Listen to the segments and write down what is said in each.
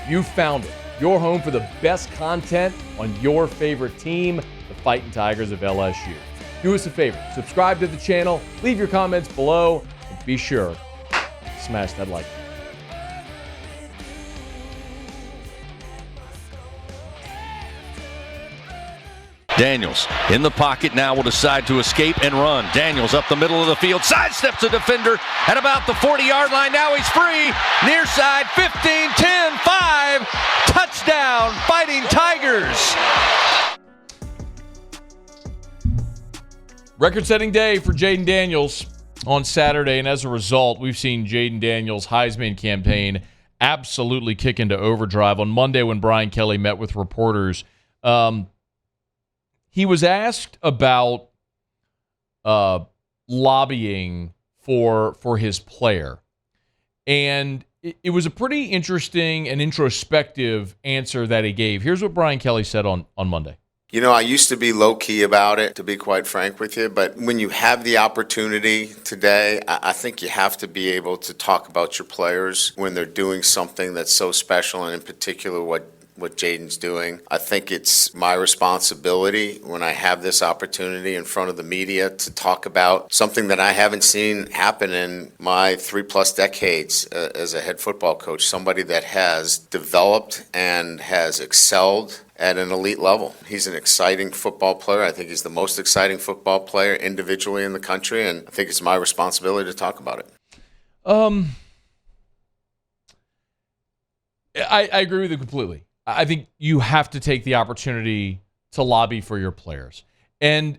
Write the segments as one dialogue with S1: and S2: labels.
S1: You found it. Your home for the best content on your favorite team, the Fighting Tigers of LSU. Do us a favor, subscribe to the channel, leave your comments below, and be sure to smash that like button.
S2: Daniels in the pocket now will decide to escape and run. Daniels up the middle of the field, sidesteps a defender at about the 40-yard line. Now he's free. Near side, 15, 10, 5. Touchdown, Fighting Tigers.
S1: Record-setting day for Jayden Daniels on Saturday, and as a result, we've seen Jayden Daniels' Heisman campaign absolutely kick into overdrive. On Monday, when Brian Kelly met with reporters, he was asked about lobbying for his player, and it was a pretty interesting and introspective answer that he gave. Here's what Brian Kelly said on Monday.
S3: You know, I used to be low-key about it, to be quite frank with you, but when you have the opportunity today, I think you have to be able to talk about your players when they're doing something that's so special, and in particular what Jayden's doing. I think it's my responsibility when I have this opportunity in front of the media to talk about something that I haven't seen happen in my 3+ decades as a head football coach, somebody that has developed and has excelled at an elite level. He's an exciting football player. I think he's the most exciting football player individually in the country, and I think it's my responsibility to talk about it.
S1: I agree with you completely. I think you have to take the opportunity to lobby for your players. And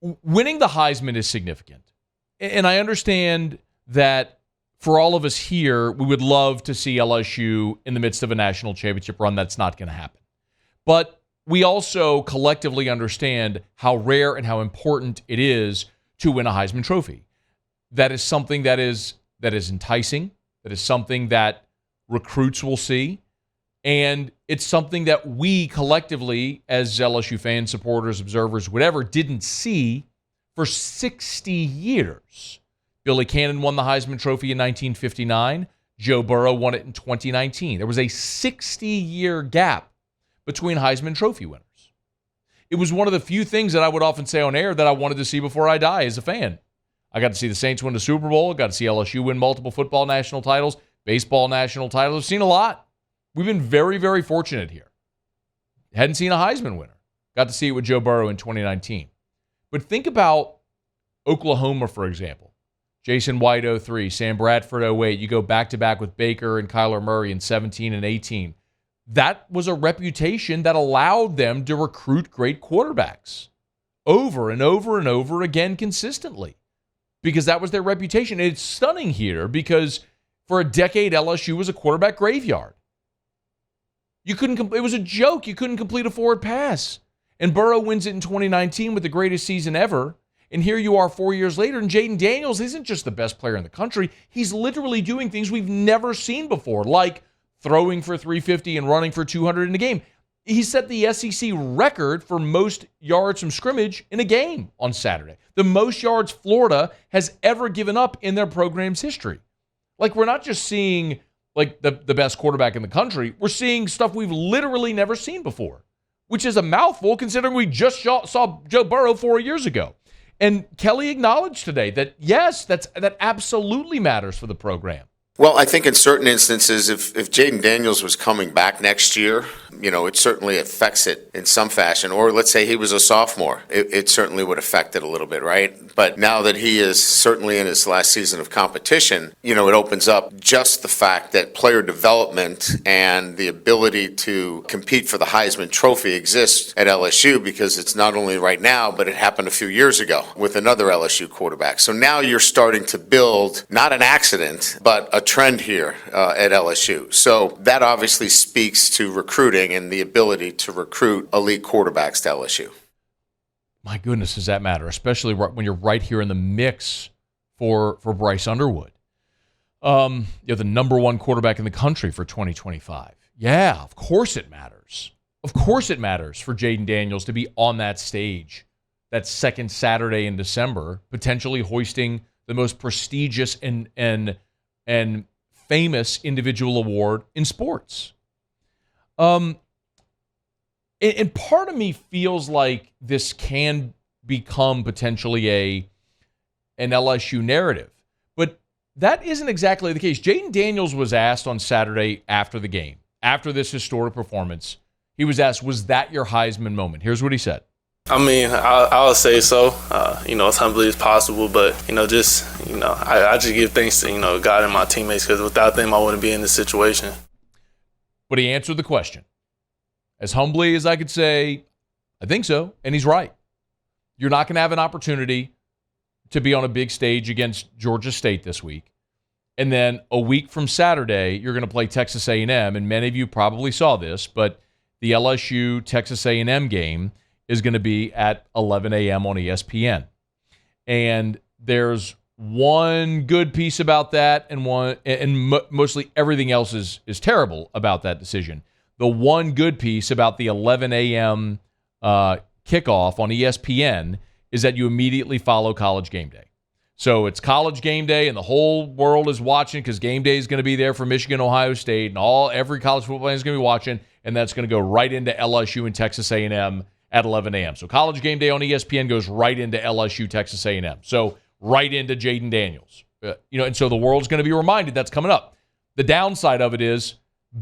S1: winning the Heisman is significant. And I understand that for all of us here, we would love to see LSU in the midst of a national championship run. That's not going to happen. But we also collectively understand how rare and how important it is to win a Heisman Trophy. That is something that is enticing. That is something that recruits will see, and it's something that we collectively, as LSU fans, supporters, observers, whatever, didn't see for 60 years. Billy Cannon won the Heisman Trophy in 1959. Joe Burrow won it in 2019. There was a 60-year gap between Heisman Trophy winners. It was one of the few things that I would often say on air that I wanted to see before I die as a fan. I got to see the Saints win the Super Bowl. I got to see LSU win multiple football national titles. Baseball national titles. I've seen a lot. We've been very, very fortunate here. Hadn't seen a Heisman winner. Got to see it with Joe Burrow in 2019. But think about Oklahoma, for example. Jason White, 03. Sam Bradford, 08. You go back-to-back with Baker and Kyler Murray in 17 and 18. That was a reputation that allowed them to recruit great quarterbacks over and over and over again consistently because that was their reputation. It's stunning here because for a decade, LSU was a quarterback graveyard. It was a joke. You couldn't complete a forward pass. And Burrow wins it in 2019 with the greatest season ever. And here you are 4 years later, and Jayden Daniels isn't just the best player in the country. He's literally doing things we've never seen before, like throwing for 350 and running for 200 in a game. He set the SEC record for most yards from scrimmage in a game on Saturday. The most yards Florida has ever given up in their program's history. Like, we're not just seeing, like, the best quarterback in the country. We're seeing stuff we've literally never seen before, which is a mouthful considering we just saw Joe Burrow 4 years ago. And Kelly acknowledged today that, yes, that absolutely matters for the program.
S3: Well, I think in certain instances, if Jayden Daniels was coming back next year, you know, it certainly affects it in some fashion. Or let's say he was a sophomore, it certainly would affect it a little bit, right? But now that he is certainly in his last season of competition, you know, it opens up just the fact that player development and the ability to compete for the Heisman Trophy exists at LSU because it's not only right now, but it happened a few years ago with another LSU quarterback. So now you're starting to build, not an accident, but a trend here at LSU. So that obviously speaks to recruiting and the ability to recruit elite quarterbacks to LSU.
S1: My goodness, does that matter, especially when you're right here in the mix for Bryce Underwood. You're the number one quarterback in the country for 2025. Yeah, of course it matters. Of course it matters for Jayden Daniels to be on that stage that second Saturday in December, potentially hoisting the most prestigious and famous individual award in sports. And part of me feels like this can become potentially an LSU narrative. But that isn't exactly the case. Jayden Daniels was asked on Saturday after the game, after this historic performance, he was asked, was that your Heisman moment? Here's what he said.
S4: I mean, I'll say so, as humbly as possible, but, I just give thanks to, God and my teammates, because without them, I wouldn't be in this situation.
S1: But he answered the question. As humbly as I could say, I think so, and he's right. You're not going to have an opportunity to be on a big stage against Georgia State this week. And then a week from Saturday, you're going to play Texas A&M, and many of you probably saw this, but the LSU-Texas A&M game is going to be at 11 a.m. on ESPN. And there's one good piece about that, and mostly everything else is terrible about that decision. The one good piece about the 11 a.m. kickoff on ESPN is that you immediately follow College Game Day. So it's College Game Day, and the whole world is watching because Game Day is going to be there for Michigan, Ohio State, and every college football fan is going to be watching, and that's going to go right into LSU and Texas A&M at 11 a.m. So College Game Day on ESPN goes right into LSU, Texas A&M. So right into Jayden Daniels. And so the world's going to be reminded that's coming up. The downside of it is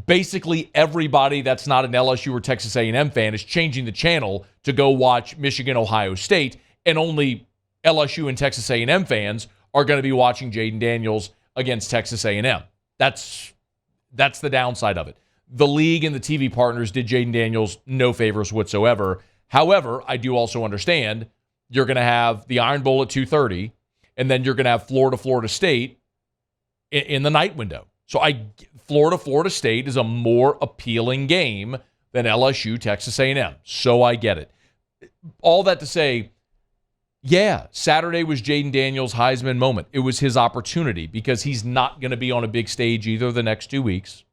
S1: basically everybody that's not an LSU or Texas A&M fan is changing the channel to go watch Michigan, Ohio State, and only LSU and Texas A&M fans are going to be watching Jayden Daniels against Texas A&M. That's the downside of it. The league and the TV partners did Jayden Daniels no favors whatsoever. However, I do also understand you're going to have the Iron Bowl at 2:30, and then you're going to have Florida State in the night window. So Florida State is a more appealing game than LSU, Texas A&M. So I get it. All that to say, yeah, Saturday was Jayden Daniels' Heisman moment. It was his opportunity because he's not going to be on a big stage either the next 2 weeks.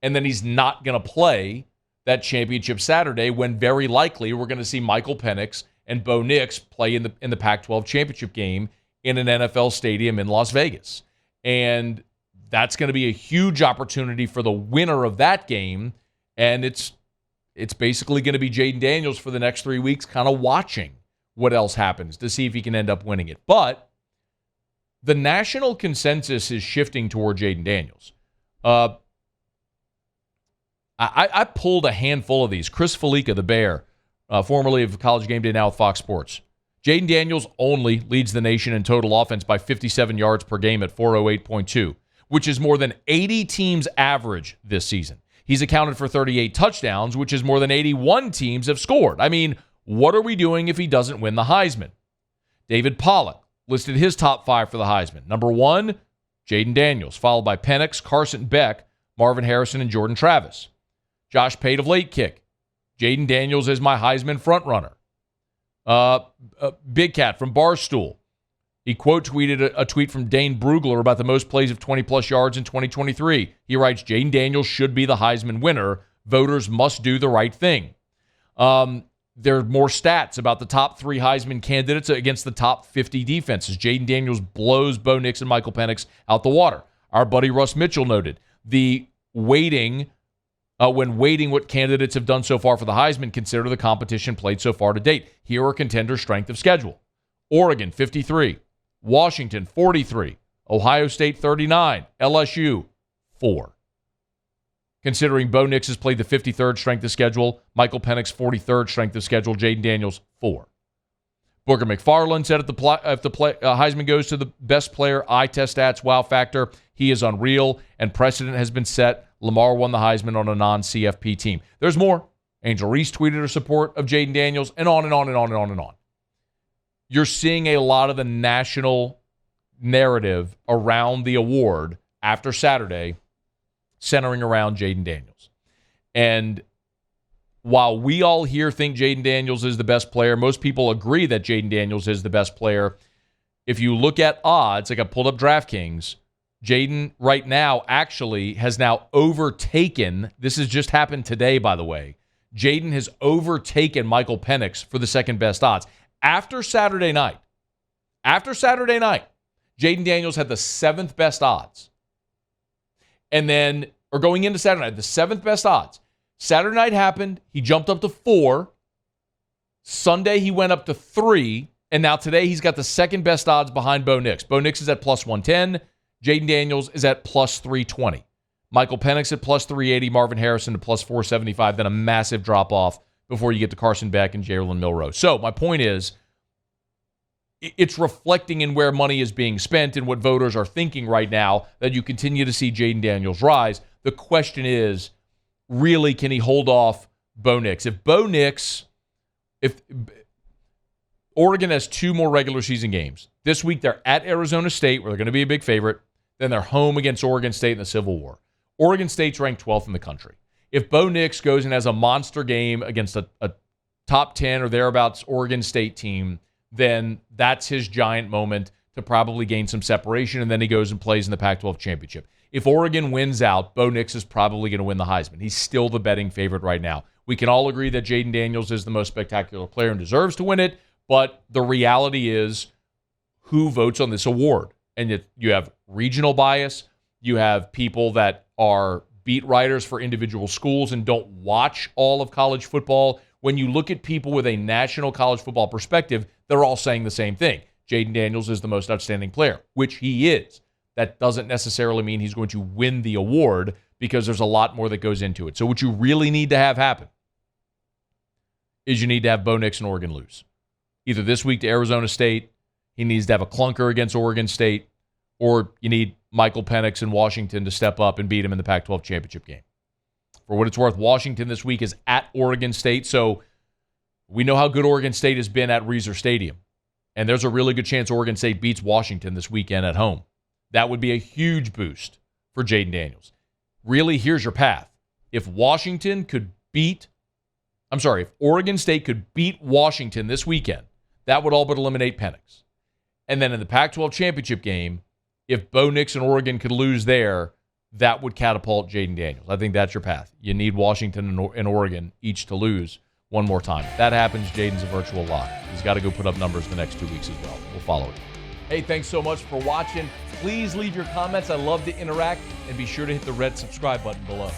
S1: And then he's not going to play that championship Saturday when very likely we're going to see Michael Penix and Bo Nix play in the Pac-12 championship game in an NFL stadium in Las Vegas. And that's going to be a huge opportunity for the winner of that game. And it's basically going to be Jayden Daniels for the next 3 weeks kind of watching what else happens to see if he can end up winning it. But the national consensus is shifting toward Jayden Daniels. I pulled a handful of these. Chris Felica, the Bear, formerly of College Game Day, now with Fox Sports. Jayden Daniels only leads the nation in total offense by 57 yards per game at 408.2, which is more than 80 teams' average this season. He's accounted for 38 touchdowns, which is more than 81 teams have scored. I mean, what are we doing if he doesn't win the Heisman? David Pollack listed his top 5 for the Heisman. Number 1, Jayden Daniels, followed by Penix, Carson Beck, Marvin Harrison, and Jordan Travis. Josh Pate of Late Kick. Jayden Daniels is my Heisman frontrunner. Big Cat from Barstool. He quote tweeted a tweet from Dane Brugler about the most plays of 20-plus yards in 2023. He writes, Jayden Daniels should be the Heisman winner. Voters must do the right thing. There are more stats about the top 3 Heisman candidates against the top 50 defenses. Jayden Daniels blows Bo Nix and Michael Penix out the water. Our buddy Russ Mitchell noted when weighting what candidates have done so far for the Heisman, consider the competition played so far to date. Here are contenders' strength of schedule. Oregon, 53. Washington, 43. Ohio State, 39. LSU, 4. Considering Bo Nix has played the 53rd strength of schedule, Michael Penix, 43rd strength of schedule, Jayden Daniels, 4. Booger McFarland said if the Heisman goes to the best player, eye test stats, wow factor, he is unreal, and precedent has been set. Lamar won the Heisman on a non-CFP team. There's more. Angel Reese tweeted her support of Jayden Daniels, and on and on and on and on and on. You're seeing a lot of the national narrative around the award after Saturday centering around Jayden Daniels. And while we all here think Jayden Daniels is the best player, most people agree that Jayden Daniels is the best player. If you look at odds, like I pulled up DraftKings, Jayden right now actually has now overtaken, this has just happened today, by the way, Jayden has overtaken Michael Penix for the second best odds. After Saturday night, Jayden Daniels had the 7th best odds. And then, or going into Saturday night, the 7th best odds. Saturday night happened. He jumped up to 4. Sunday, he went up to 3. And now today, he's got the 2nd best odds behind Bo Nix. Bo Nix is at plus 110. Jayden Daniels is at plus 320. Michael Penix at plus 380. Marvin Harrison at plus 475. Then a massive drop-off before you get to Carson Beck and Jalen Milroe. So my point is, it's reflecting in where money is being spent and what voters are thinking right now that you continue to see Jayden Daniels rise. The question is, really, can he hold off Bo Nix? If Oregon has 2 more regular season games. This week they're at Arizona State, where they're going to be a big favorite. Then they're home against Oregon State in the Civil War. Oregon State's ranked 12th in the country. If Bo Nix goes and has a monster game against a top 10 or thereabouts Oregon State team, then that's his giant moment to probably gain some separation, and then he goes and plays in the Pac-12 championship. If Oregon wins out, Bo Nix is probably going to win the Heisman. He's still the betting favorite right now. We can all agree that Jayden Daniels is the most spectacular player and deserves to win it, but the reality is who votes on this award? And you have regional bias. You have people that are beat writers for individual schools and don't watch all of college football. When you look at people with a national college football perspective, they're all saying the same thing. Jayden Daniels is the most outstanding player, which he is. That doesn't necessarily mean he's going to win the award because there's a lot more that goes into it. So what you really need to have happen is you need to have Bo Nix and Oregon lose. Either this week to Arizona State, he needs to have a clunker against Oregon State, or you need Michael Penix in Washington to step up and beat him in the Pac-12 championship game. For what it's worth, Washington this week is at Oregon State, so we know how good Oregon State has been at Reser Stadium, and there's a really good chance Oregon State beats Washington this weekend at home. That would be a huge boost for Jayden Daniels. Really, here's your path. If Oregon State could beat Washington this weekend, that would all but eliminate Penix. And then in the Pac-12 championship game, if Bo Nix and Oregon could lose there, that would catapult Jayden Daniels. I think that's your path. You need Washington and Oregon each to lose one more time. If that happens, Jayden's a virtual lock. He's got to go put up numbers the next 2 weeks as well. We'll follow it. Hey, thanks so much for watching. Please leave your comments. I love to interact. And be sure to hit the red subscribe button below.